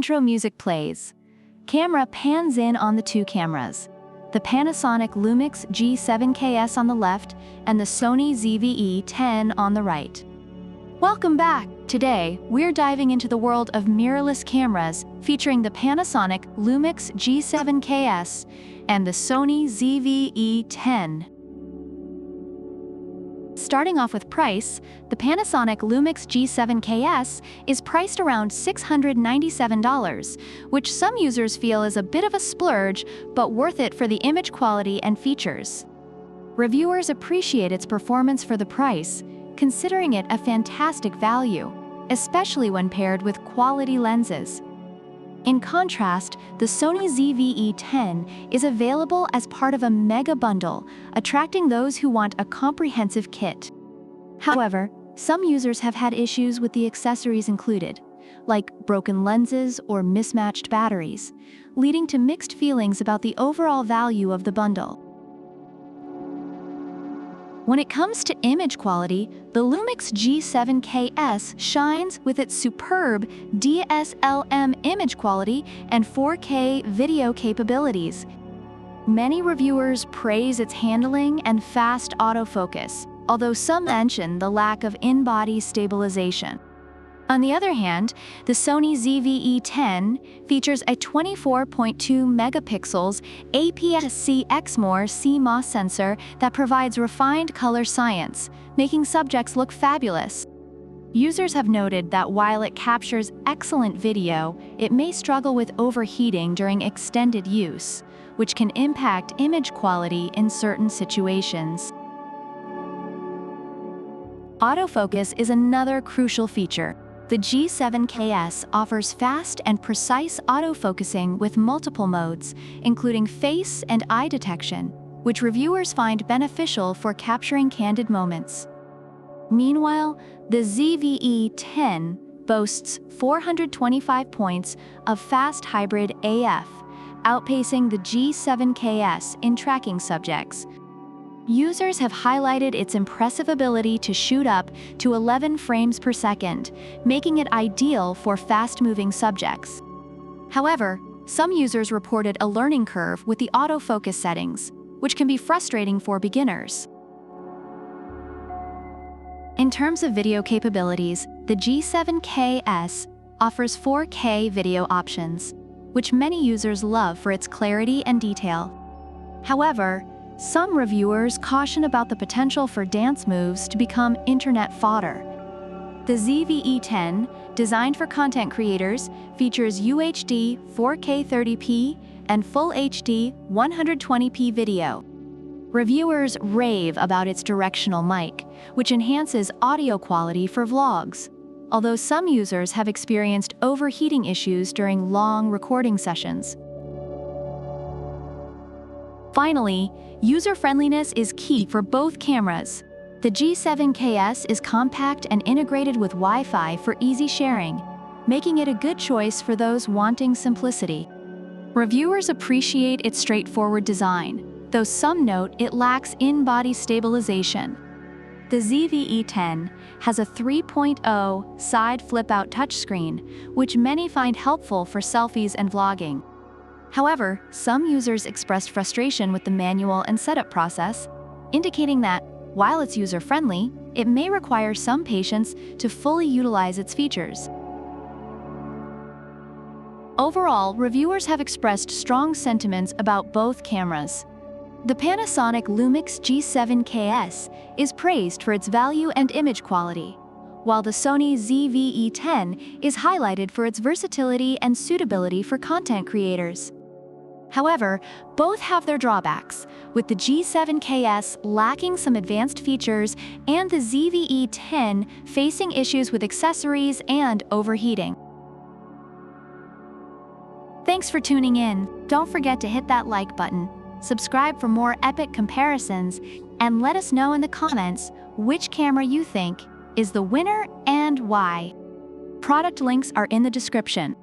intro music plays. Camera pans in on the two cameras, the Panasonic LUMIX G7KS on the left and the Sony ZV-E10 on the right. Welcome back! Today, we're diving into the world of mirrorless cameras featuring the Panasonic LUMIX G7KS and the Sony ZV-E10. Starting off with price, the Panasonic LUMIX G7KS is priced around $697, which some users feel is a bit of a splurge, but worth it for the image quality and features. Reviewers appreciate its performance for the price, considering it a fantastic value, especially when paired with quality lenses. In contrast, the Sony ZV-E10 is available as part of a mega bundle, attracting those who want a comprehensive kit. However, some users have had issues with the accessories included, like broken lenses or mismatched batteries, leading to mixed feelings about the overall value of the bundle. When it comes to image quality, the LUMIX G7KS shines with its superb DSLM image quality and 4K video capabilities. Many reviewers praise its handling and fast autofocus, although some mention the lack of in-body stabilization. On the other hand, the Sony ZV-E10 features a 24.2 megapixels APS-C exmor CMOS sensor that provides refined color science, making subjects look fabulous. Users have noted that while it captures excellent video, it may struggle with overheating during extended use, which can impact image quality in certain situations. Autofocus is another crucial feature. The G7KS offers fast and precise autofocusing with multiple modes, including face and eye detection, which reviewers find beneficial for capturing candid moments. Meanwhile, the ZV-E10 boasts 425 points of fast hybrid AF, outpacing the G7KS in tracking subjects. Users have highlighted its impressive ability to shoot up to 11 frames per second, making it ideal for fast-moving subjects. However, some users reported a learning curve with the autofocus settings, which can be frustrating for beginners. In terms of video capabilities, the G7KS offers 4K video options, which many users love for its clarity and detail. However, some reviewers caution about the potential for dance moves to become internet fodder. The ZV-E10, designed for content creators, features UHD 4K 30p and Full HD 120p video. Reviewers rave about its directional mic, which enhances audio quality for vlogs, although some users have experienced overheating issues during long recording sessions. Finally, user-friendliness is key for both cameras. The G7KS is compact and integrated with Wi-Fi for easy sharing, making it a good choice for those wanting simplicity. Reviewers appreciate its straightforward design, though some note it lacks in-body stabilization. The ZV-E10 has a 3.0 side flip-out touchscreen, which many find helpful for selfies and vlogging. However, some users expressed frustration with the manual and setup process, indicating that, while it's user-friendly, it may require some patience to fully utilize its features. Overall, reviewers have expressed strong sentiments about both cameras. The Panasonic LUMIX G7KS is praised for its value and image quality, while the Sony ZV-E10 is highlighted for its versatility and suitability for content creators. However, both have their drawbacks, with the G7KS lacking some advanced features and the ZV-E10 facing issues with accessories and overheating. Thanks for tuning in. Don't forget to hit that like button, subscribe for more epic comparisons, and let us know in the comments which camera you think is the winner and why. Product links are in the description.